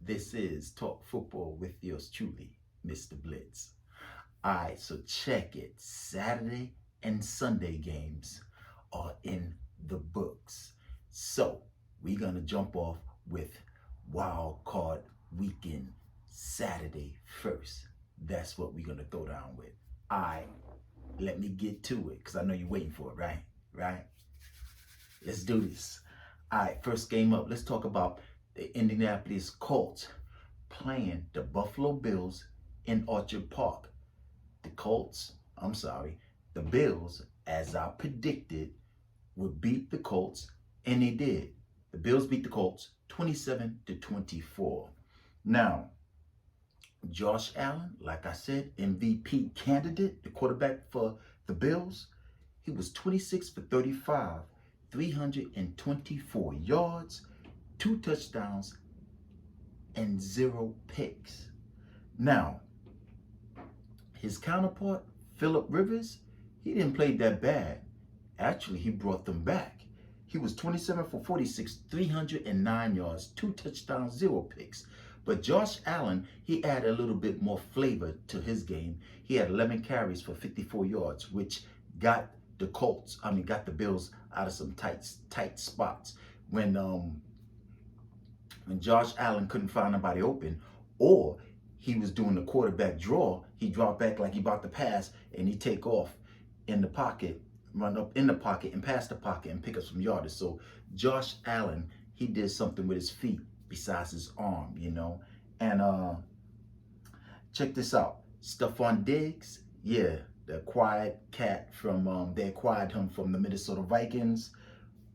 This is Talk Football with yours truly, Mr. Blitz. Alright, so check it. Saturday and Sunday games are in the books. So we're gonna jump off with Wild Card Weekend Saturday first. That's what we're gonna throw down with. Alright, let me get to it, because I know you're waiting for it, right? Right? Let's do this. All right, first game up. Let's talk about the Indianapolis Colts playing the Buffalo Bills in Orchard Park. The Bills, as I predicted, would beat the Colts, and they did. The Bills beat the Colts 27-24. Now, Josh Allen, like I said, MVP candidate, the quarterback for the Bills, he was 26 for 35, 324 yards, 2 touchdowns, and 0 picks. Now, his counterpart, Philip Rivers, he didn't play that bad. Actually, he brought them back. He was 27 for 46, 309 yards, 2 touchdowns, 0 picks. But Josh Allen, he added a little bit more flavor to his game. He had 11 carries for 54 yards, which got the Bills out of some tight spots. When Josh Allen couldn't find nobody open, or he was doing the quarterback draw, he dropped back like he about to pass, and he take off in the pocket, run up in the pocket and pass the pocket and pick up some yardage. So Josh Allen, he did something with his feet besides his arm, And check this out. Stephon Diggs, yeah, the acquired cat from, they acquired him from the Minnesota Vikings.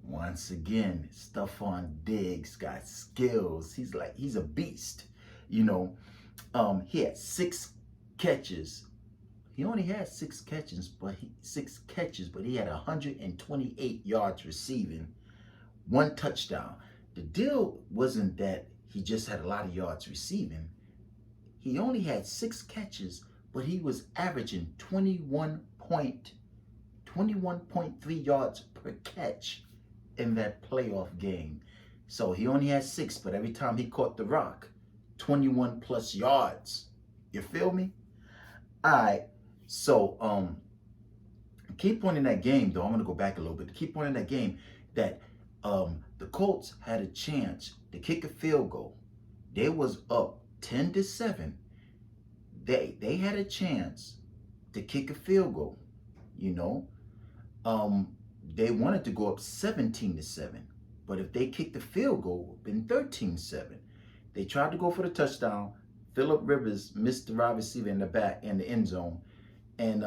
Once again, Stephon Diggs got skills. He's a beast, He had 6 catches. He only had 6 catches, but he had 128 yards receiving, 1 touchdown. The deal wasn't that he just had a lot of yards receiving. He only had 6 catches, but he was averaging 21.3 yards per catch in that playoff game. So he only had 6, but every time he caught the rock, 21 plus yards. You feel me? All right. So key point in that game, though, I'm going to go back a little bit. The key point in that game that the Colts had a chance to kick a field goal. They was up 10-7. They had a chance to kick a field goal, They wanted to go up 17-7. But if they kicked the field goal, it would have been 13-7. They tried to go for the touchdown. Philip Rivers missed the wide receiver in the end zone. And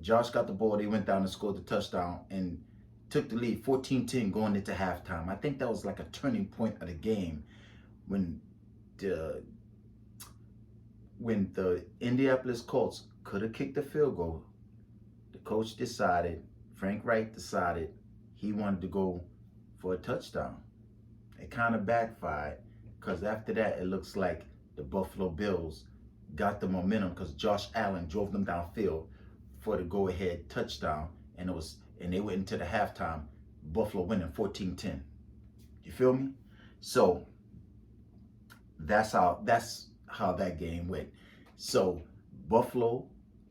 Josh got the ball. They went down and scored the touchdown and took the lead 14-10 going into halftime. I think that was like a turning point of the game when the Indianapolis Colts could have kicked the field goal. The coach decided, Frank Reich decided, he wanted to go for a touchdown. It kind of backfired, because after that, it looks like the Buffalo Bills got the momentum because Josh Allen drove them downfield for the go-ahead touchdown, and they went into the halftime, Buffalo winning 14-10. You feel me? So that's how that game went. So Buffalo,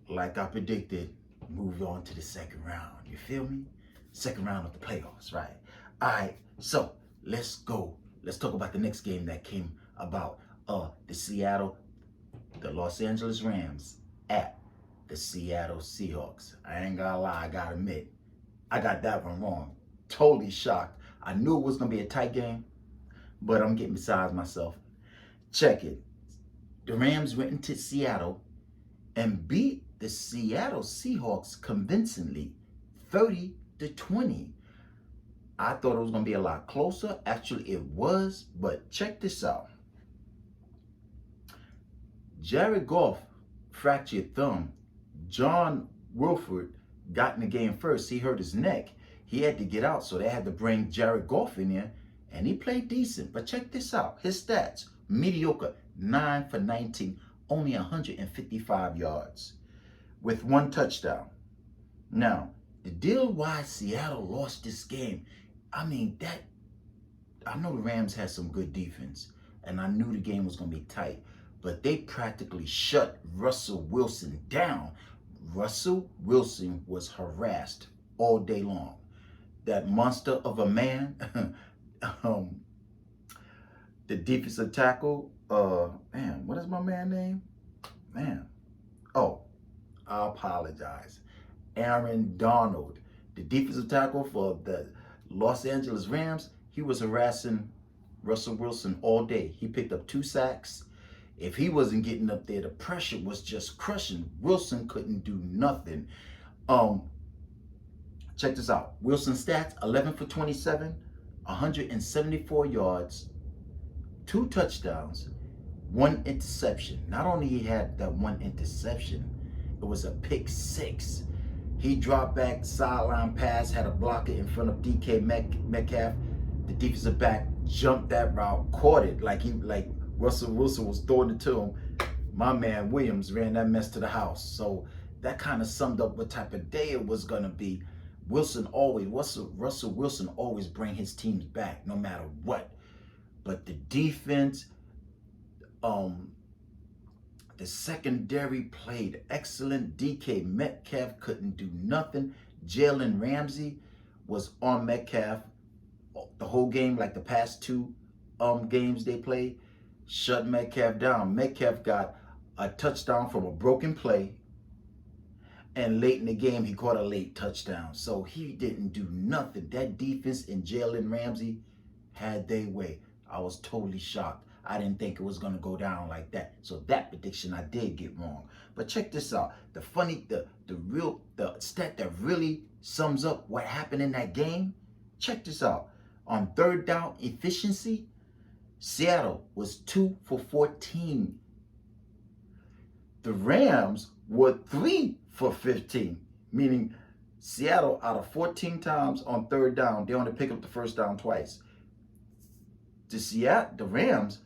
like I predicted, moved on to the second round. You feel me? Second round of the playoffs, right? All right, so let's go. Let's talk about the next game that came about. The Los Angeles Rams at the Seattle Seahawks. I ain't gonna lie, I gotta admit, I got that one wrong. Totally shocked. I knew it was gonna be a tight game, but I'm getting beside myself. Check it. The Rams went into Seattle and beat the Seattle Seahawks convincingly, 30-20. I thought it was going to be a lot closer. Actually, it was, but check this out. Jared Goff fractured thumb. John Wolford got in the game first. He hurt his neck. He had to get out, so they had to bring Jared Goff in there, and he played decent. But check this out. His stats, mediocre, 9 for 19, only 155 yards with 1 touchdown. Now, the deal why Seattle lost this game, I know the Rams had some good defense, and I knew the game was going to be tight. But they practically shut Russell Wilson down. Russell Wilson was harassed all day long. That monster of a man, the defensive tackle, man, what is my man name? Man, oh, I apologize. Aaron Donald, the defensive tackle for the Los Angeles Rams, he was harassing Russell Wilson all day. He picked up 2 sacks. If he wasn't getting up there, the pressure was just crushing. Wilson couldn't do nothing. Check this out. Wilson's stats: 11 for 27, 174 yards, 2 touchdowns, 1 interception. Not only he had that 1 interception, it was a pick 6. He dropped back, sideline pass, had a blocker in front of DK Metcalf. The defensive back jumped that route, caught it like Russell Wilson was throwing it to him. My man Williams ran that mess to the house. So that kind of summed up what type of day it was going to be. Russell Wilson always bring his teams back no matter what. But the defense, the secondary played excellent. DK Metcalf couldn't do nothing. Jalen Ramsey was on Metcalf the whole game, like the past 2 games they played. Shut Metcalf down. Metcalf got a touchdown from a broken play, and late in the game he caught a late touchdown. So he didn't do nothing. That defense and Jalen Ramsey had their way. I was totally shocked. I didn't think it was going to go down like that. So that prediction I did get wrong. But check this out. The stat that really sums up what happened in that game. Check this out. On 3rd down efficiency, Seattle was 2 for 14. The Rams were 3 for 15, meaning Seattle, out of 14 times on 3rd down, they only pick up the 1st down twice. The Rams,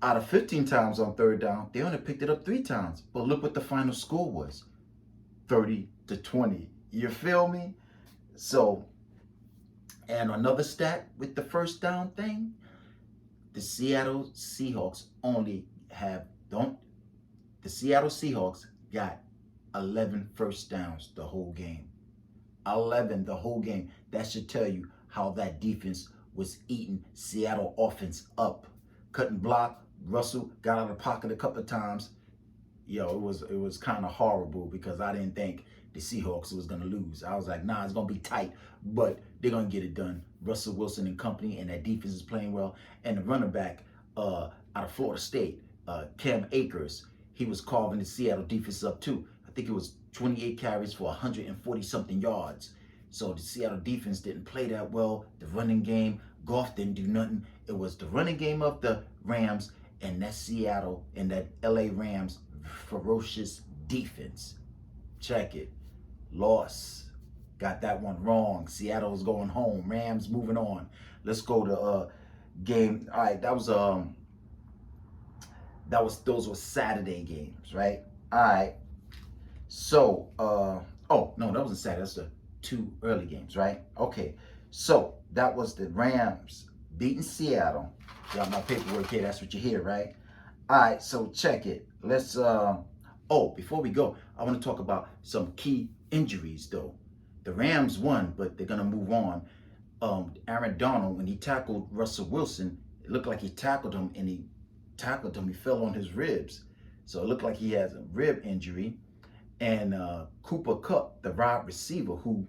out of 15 times on 3rd down, they only picked it up 3 times. But look what the final score was, 30-20. You feel me? So, and another stat with the 1st down thing, the Seattle Seahawks got 11 1st downs the whole game. 11 the whole game. That should tell you how that defense was eating Seattle offense up. Couldn't block. Russell got out of the pocket a couple of times. Yo, it was kind of horrible because I didn't think the Seahawks was going to lose. I was like, nah, it's going to be tight, but they're going to get it done. Russell Wilson and company, and that defense is playing well. And the running back out of Florida State, Cam Akers, he was carving the Seattle defense up too. I think it was 28 carries for 140-something yards. So the Seattle defense didn't play that well. The running game, Goff didn't do nothing. It was the running game of the Rams and that Seattle and that LA Rams ferocious defense. Check it. Loss. Got that one wrong. Seattle's going home. Rams moving on. Let's go to game. All right, those were Saturday games, right? All right. So, oh no, that wasn't Saturday. That's the 2 early games, right? Okay. So that was the Rams beating Seattle. Got my paperwork here. That's what you hear, right? All right. So check it. Let's. Oh, before we go, I want to talk about some key injuries, though. The Rams won, but they're gonna move on. Aaron Donald, when he tackled Russell Wilson, it looked like he tackled him, and he fell on his ribs. So it looked like he has a rib injury. And Cooper Kupp, the wide receiver, who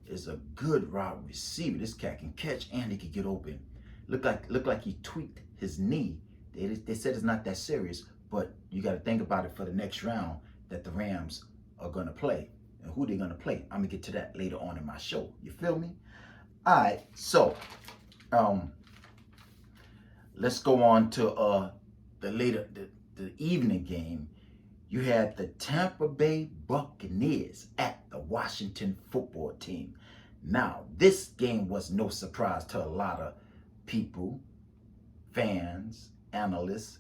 is a good wide receiver. This cat can catch and he can get open. Looked like he tweaked his knee. They said it's not that serious, but you got to think about it for the next round that the Rams are going to play. And who they're going to play, I'm going to get to that later on in my show. You feel me? All right, so let's go on to the evening game. You had the Tampa Bay Buccaneers at the Washington football team. Now, this game was no surprise to a lot of people, fans, analysts,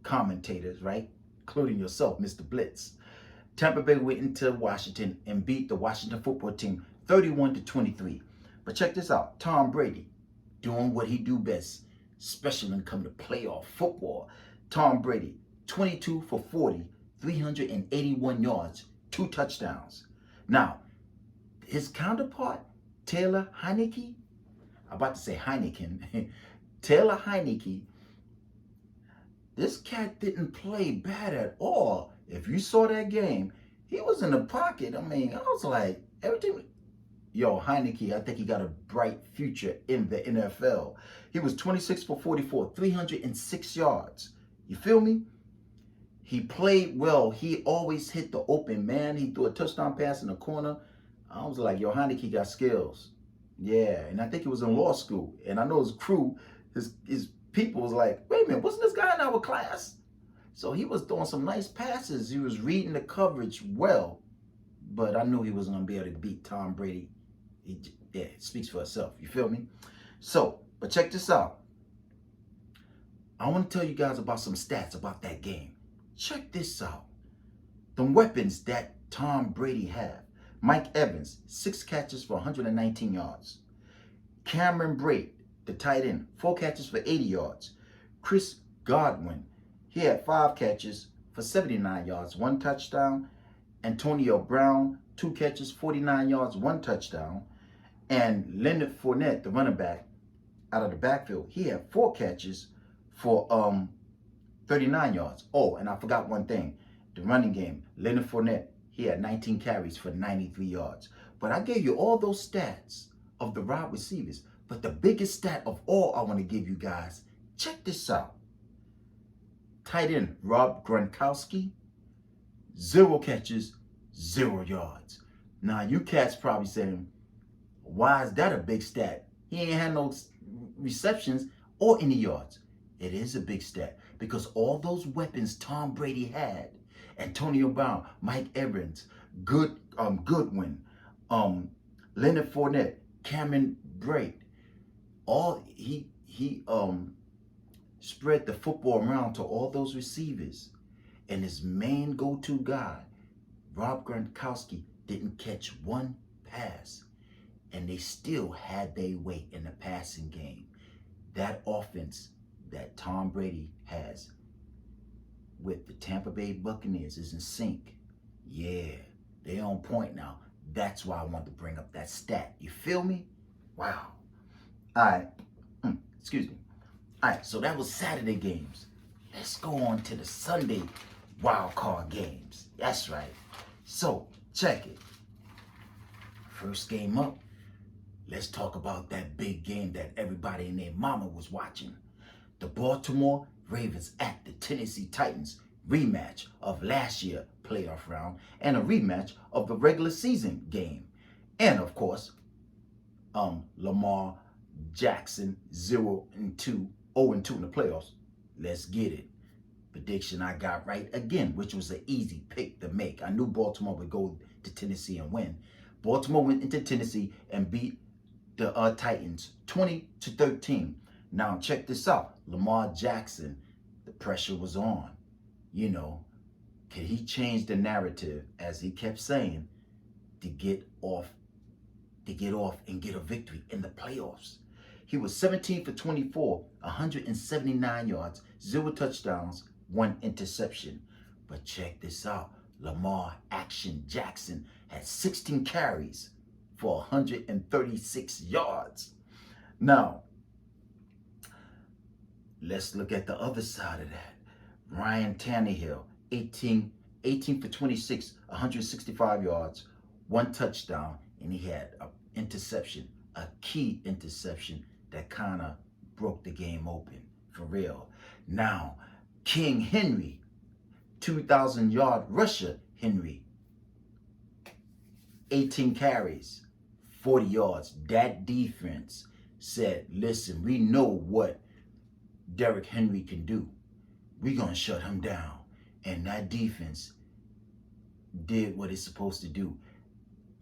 commentators, right? Including yourself, Mr. Blitz. Tampa Bay went into Washington and beat the Washington football team 31-23. But check this out. Tom Brady doing what he do best. especially when it comes to playoff football. Tom Brady, 22 for 40, 381 yards, 2 touchdowns. Now, his counterpart, Taylor Heineke, I'm about to say Heineken, Taylor Heineke, this cat didn't play bad at all. If you saw that game, he was in the pocket. I mean, I was like, everything. Yo, Heineke, I think he got a bright future in the NFL. He was 26 for 44, 306 yards. You feel me? He played well. He always hit the open man. He threw a touchdown pass in the corner. I was like, yo, Heineke got skills. Yeah, and I think he was in law school. And I know his crew, his people was like, wait a minute, wasn't this guy in our class? So he was throwing some nice passes. He was reading the coverage well. But I knew he wasn't going to be able to beat Tom Brady. It speaks for itself. You feel me? So, but check this out. I want to tell you guys about some stats about that game. Check this out. The weapons that Tom Brady had. Mike Evans, 6 catches for 119 yards. Cameron Brate, the tight end, 4 catches for 80 yards. Chris Godwin, he had 5 catches for 79 yards, 1 touchdown. Antonio Brown, 2 catches, 49 yards, 1 touchdown. And Leonard Fournette, the running back, out of the backfield, he had 4 catches for 39 yards. Oh, and I forgot one thing. The running game, Leonard Fournette, he had 19 carries for 93 yards. But I gave you all those stats of the wide receivers. But the biggest stat of all I want to give you guys, check this out. Tight end Rob Gronkowski, 0 catches, 0 yards. Now, you cats probably saying, why is that a big stat? He ain't had no receptions or any yards. It is a big stat because all those weapons Tom Brady had, Antonio Brown, Mike Evans, Goodwin, Leonard Fournette, Cameron Brate, he spread the football around to all those receivers. And his main go-to guy, Rob Gronkowski, didn't catch 1 pass. And they still had their way in the passing game. That offense that Tom Brady has with the Tampa Bay Buccaneers is in sync. Yeah, they on point now. That's why I wanted to bring up that stat. You feel me? Wow. All right. Excuse me. All right, so that was Saturday games. Let's go on to the Sunday wild card games. That's right. So, check it. First game up. Let's talk about that big game that everybody and their mama was watching. The Baltimore Ravens at the Tennessee Titans, rematch of last year's playoff round and a rematch of the regular season game. And of course, Lamar Jackson 0-2 in the playoffs. Let's get it. Prediction I got right again, which was an easy pick to make. I knew Baltimore would go to Tennessee and win. Baltimore went into Tennessee and beat the Titans 20-13. Now check this out. Lamar Jackson, the pressure was on. You know, can he change the narrative, as he kept saying, to get off and get a victory in the playoffs? He was 17 for 24, 179 yards, 0 touchdowns, 1 interception. But check this out. Lamar Action Jackson had 16 carries for 136 yards. Now, let's look at the other side of that. Ryan Tannehill, 18 for 26, 165 yards, 1 touchdown, and he had an interception, a key interception that kind of broke the game open, for real. Now, King Henry, 2,000-yard rusher Henry, 18 carries, 40 yards. That defense said, listen, we know what Derrick Henry can do. We're going to shut him down. And that defense did what it's supposed to do.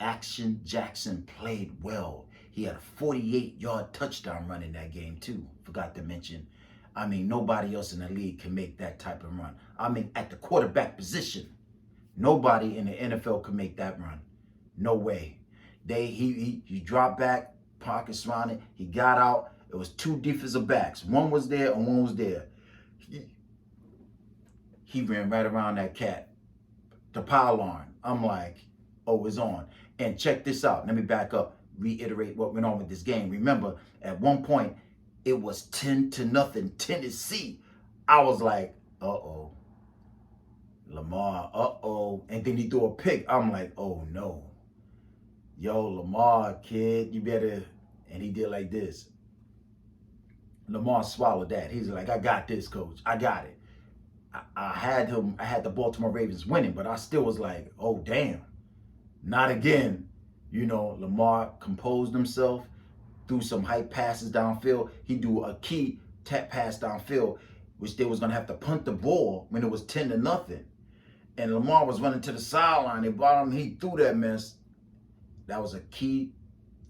Action Jackson played well. He had a 48-yard touchdown run in that game too. Forgot to mention. I mean, nobody else in the league can make that type of run. I mean, at the quarterback position, nobody in the NFL can make that run. No way. He dropped back, pocket surrounded. He got out. It was two defensive backs. One was there and one was there. He ran right around that cat, the pylon. I'm like, oh, it's on. And check this out. Let me back up, reiterate what went on with this game. Remember, at one point, it was 10-0 Tennessee. I was like, uh-oh. Lamar, uh-oh. And then he threw a pick. I'm like, oh, no. Yo, Lamar, kid, you better. And he did like this. Lamar swallowed that. He's like, I got this, coach. I got it. I had the Baltimore Ravens winning, but I still was like, oh, damn. Not again. You know, Lamar composed himself, threw some hype passes downfield. He threw a key tap pass downfield, which they was going to have to punt the ball when it was 10-0. And Lamar was running to the sideline. They brought him. He threw that mess. That was a key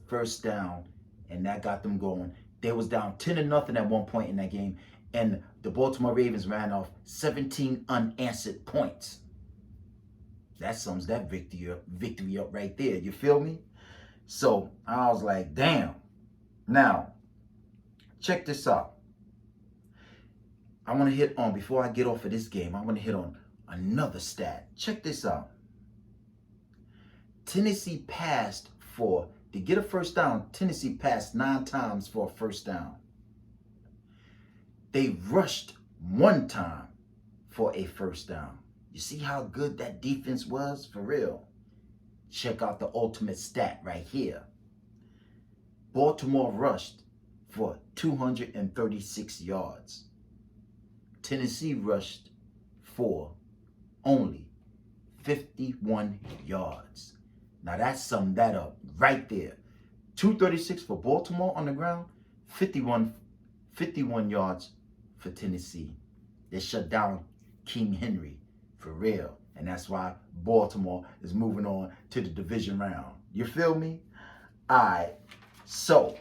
first down, and that got them going. They was down 10-0 at one point in that game, and the Baltimore Ravens ran off 17 unanswered points. That sums that victory up right there. You feel me? So I was like, damn. Now, check this out. I want to hit on, before I get off of this game, I want to hit on another stat. Check this out. Tennessee passed to get a first down, Tennessee passed 9 times for a first down. They rushed 1 time for a first down. You see how good that defense was? For real. Check out the ultimate stat right here. Baltimore rushed for 236 yards. Tennessee rushed for only 51 yards. Now that summed that up right there. 236 for Baltimore on the ground, 51 yards for Tennessee. They shut down King Henry for real. And that's why Baltimore is moving on to the division round. You feel me? All right. So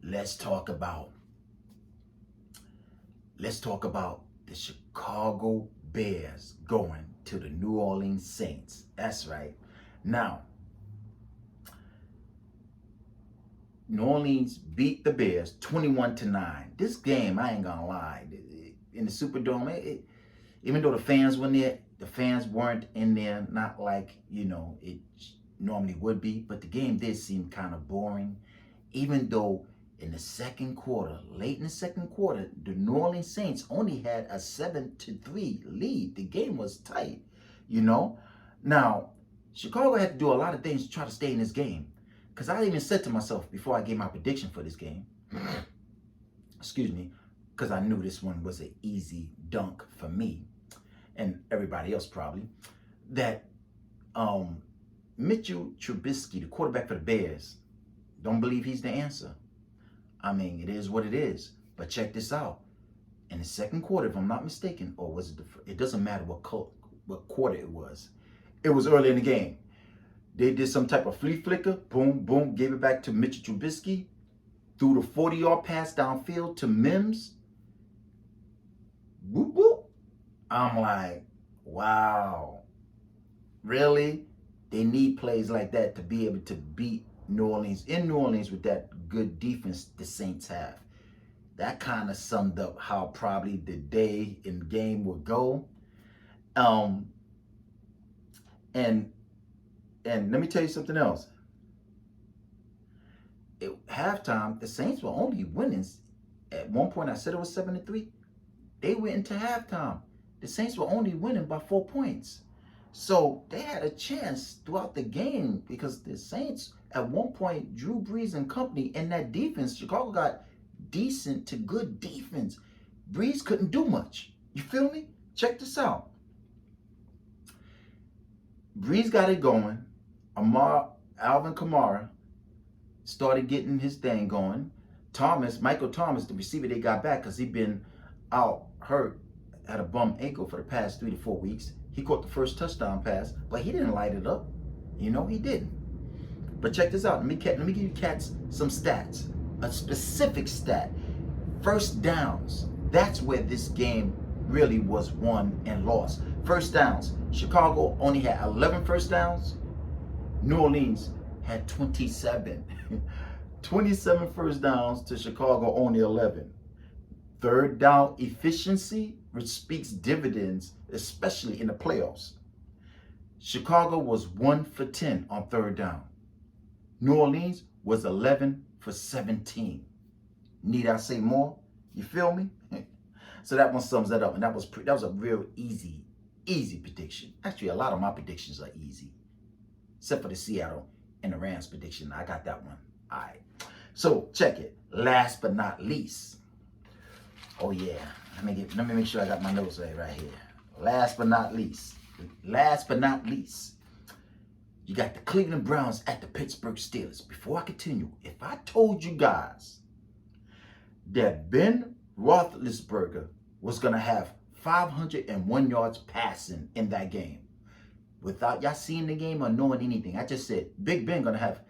let's talk about the Chicago Bears going to the New Orleans Saints. That's right. Now, New Orleans beat the Bears 21-9. This game, I ain't gonna lie, in the Superdome, even though the fans were there, the fans weren't in there, not like, it normally would be, but the game did seem kind of boring, even though in the second quarter, late in the second quarter, the New Orleans Saints only had a 7-3 lead. The game was tight, Now, Chicago had to do a lot of things to try to stay in this game. Because I even said to myself before I gave my prediction for this game, excuse me, because I knew this one was an easy dunk for me and everybody else probably, that Mitchell Trubisky, the quarterback for the Bears, don't believe he's the answer. I mean, it is what it is. But check this out. In the second quarter, if I'm not mistaken, or was it it doesn't matter what quarter it was. It was early in the game. They did some type of flea flicker, boom, boom, gave it back to Mitchell Trubisky, threw the 40-yard pass downfield to Mims. Whoop, whoop. I'm like, wow. Really? They need plays like that to be able to beat New Orleans in New Orleans with that good defense the Saints have. That kind of summed up how probably the day in the game would go. And let me tell you something else. At halftime, the Saints were only winning. At one point, I said it was 7-3. They went into halftime. The Saints were only winning by 4 points. So they had a chance throughout the game because the Saints, at one point, Drew Brees and company, and that defense, Chicago got decent to good defense. Brees couldn't do much. You feel me? Check this out. Brees got it going. Alvin Kamara started getting his thing going. Michael Thomas, the receiver they got back because he'd been out hurt, had a bum ankle for the past 3 to 4 weeks. He caught the first touchdown pass, but he didn't light it up. He didn't. But check this out. Let me give you cats some stats. A specific stat. First downs. That's where this game really was won and lost. First downs. Chicago only had 11 first downs. New Orleans had 27. 27 first downs to Chicago only 11. Third down efficiency, which speaks dividends, especially in the playoffs. Chicago was 1 for 10 on third down. New Orleans was 11 for 17. Need I say more? You feel me? So that one sums that up, and that was a real easy prediction. Actually, a lot of my predictions are easy, except for the Seattle and the Rams prediction. I got that one. All right. So check it. Last but not least. Oh yeah. Let me make sure I got my notes right here. Last but not least. You got the Cleveland Browns at the Pittsburgh Steelers. Before I continue, if I told you guys that Ben Roethlisberger was going to have 501 yards passing in that game, without y'all seeing the game or knowing anything, I just said Big Ben had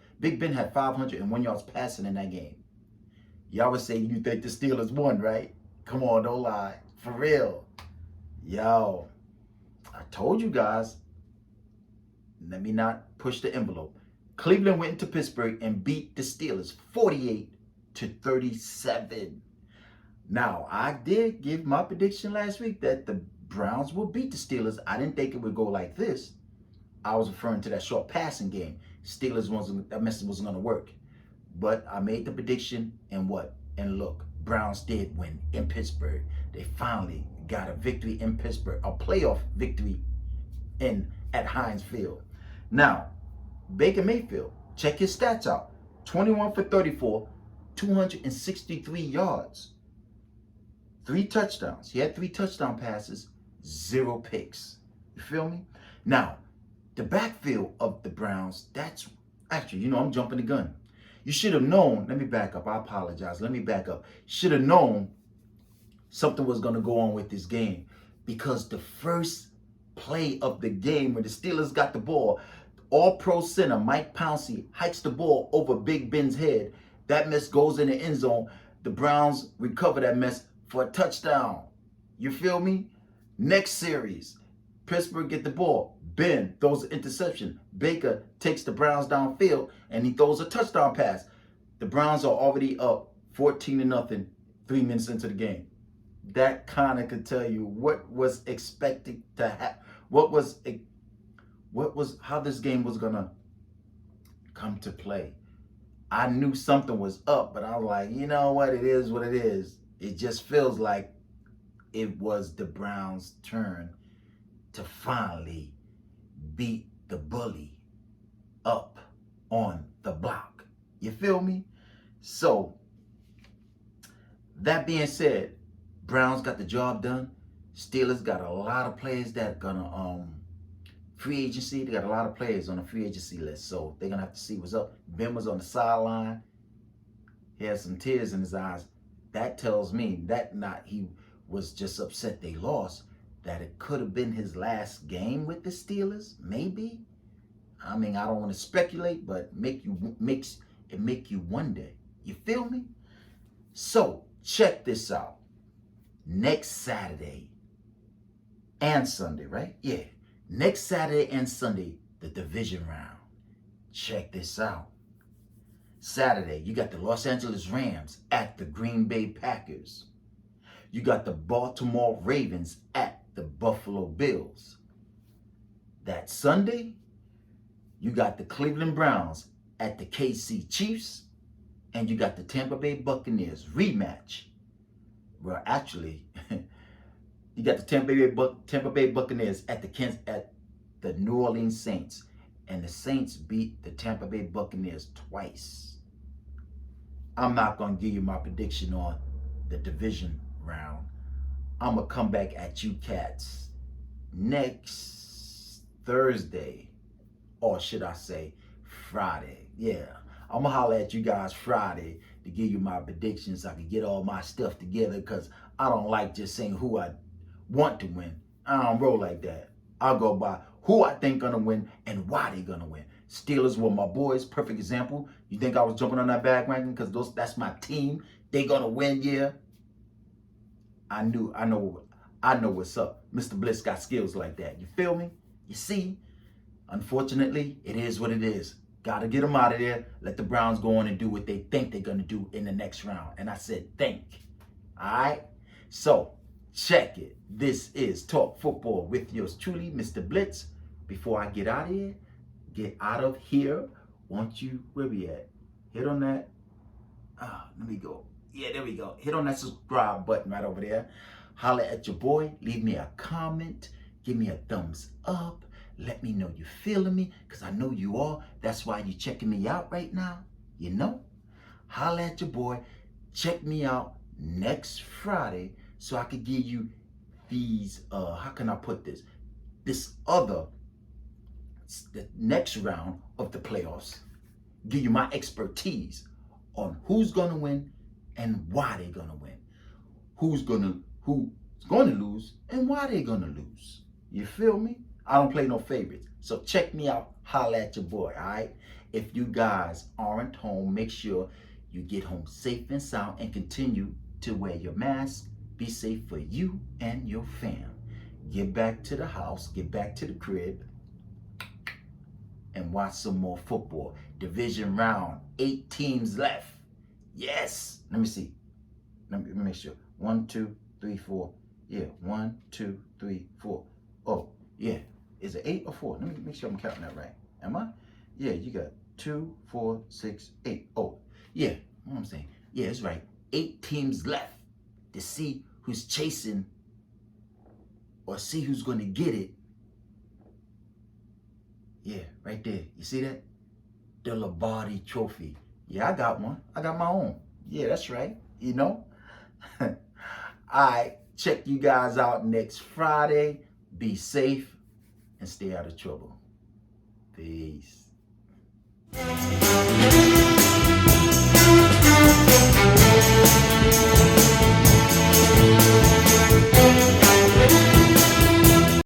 501 yards passing in that game. Y'all would say you think the Steelers won, right? Come on, don't lie. For real. Yo, I told you guys. Let me not push the envelope. Cleveland went into Pittsburgh and beat the Steelers 48-37. Now, I did give my prediction last week that the Browns would beat the Steelers. I didn't think it would go like this. I was referring to that short passing game. That message wasn't going to work. But I made the prediction, and what? And look, Browns did win in Pittsburgh. They finally got a victory in Pittsburgh, a playoff victory at Heinz Field. Now, Baker Mayfield, check his stats out. 21 for 34, 263 yards. 3 touchdowns. He had 3 touchdown passes, 0 picks. You feel me? Now, the backfield of the Browns, that's actually, I'm jumping the gun. You should have known. Let me back up. I apologize. Let me back up. Should have known something was going to go on with this game, because the first play of the game when the Steelers got the ball, all-pro center Mike Pouncey hikes the ball over Big Ben's head. That mess goes in the end zone. The Browns recover that mess for a touchdown. You feel me? Next series, Pittsburgh get the ball. Ben throws an interception. Baker takes the Browns downfield and he throws a touchdown pass. The Browns are already up 14-0, 3 minutes into the game. That kind of could tell you what was expected to happen. How this game was gonna come to play. I knew something was up, but I was like, you know what? It is what it is. It just feels like it was the Browns' turn to finally beat the bully up on the block. You feel me? So, that being said, Browns got the job done. Steelers got a lot of players that are gonna free agency. They got a lot of players on the free agency list, so they're gonna have to see what's up. Ben was on the sideline. He had some tears in his eyes. That tells me that he was just upset they lost, that it could have been his last game with the Steelers, maybe. I mean, I don't want to speculate, but make you wonder. You feel me? So, check this out. Next Saturday and Sunday, right? Yeah. Next Saturday and Sunday, the division round. Check this out. Saturday, you got the Los Angeles Rams at the Green Bay Packers. You got the Baltimore Ravens at the Buffalo Bills. That Sunday, you got the Cleveland Browns at the KC Chiefs. And you got the Tampa Bay Buccaneers rematch. Well, actually, you got the Tampa Bay Buccaneers at the New Orleans Saints. And the Saints beat the Tampa Bay Buccaneers twice. I'm not going to give you my prediction on the division round. I'm going to come back at you cats next Thursday. Or should I say Friday? Yeah. I'm going to holler at you guys Friday to give you my predictions so I can get all my stuff together, because I don't like just saying who I want to win. I don't roll like that. I'll go by who I think gonna win and why they gonna win. Steelers were my boys, perfect example. You think I was jumping on that bandwagon because that's my team? They gonna win, yeah. I know what's up. Mr. Bliss got skills like that. You feel me? You see? Unfortunately, it is what it is. Got to get them out of there. Let the Browns go on and do what they think they're going to do in the next round. And I said, think. All right? So, check it. This is Talk Football with yours truly, Mr. Blitz. Before I get out of here, want you, where we at? Hit on that. Let me go. Yeah, there we go. Hit on that subscribe button right over there. Holler at your boy. Leave me a comment. Give me a thumbs up. Let me know you're feeling me, because I know you are. That's why you're checking me out right now. You know? Holler at your boy. Check me out next Friday so I could give you these, how can I put this? The next round of the playoffs. Give you my expertise on who's going to win and why they're going to win. Who's going to lose and why they're going to lose. You feel me? I don't play no favorites. So check me out. Holla at your boy, all right? If you guys aren't home, make sure you get home safe and sound and continue to wear your mask. Be safe for you and your fam. Get back to the house. Get back to the crib. And watch some more football. Division round. 8 teams left. Yes. Let me see. Let me make sure. 1, 2, 3, 4. Yeah. 1, 2, 3, 4. Oh, yeah. Is it 8 or 4? Let me make sure I'm counting that right. Am I? Yeah, you got 2, 4, 6, 8. Oh, yeah. What I'm saying. Yeah, it's right. 8 teams left to see who's chasing or see who's going to get it. Yeah, right there. You see that? The Lombardi Trophy. Yeah, I got one. I got my own. Yeah, that's right. You know? All right. Check you guys out next Friday. Be safe and stay out of trouble. Peace.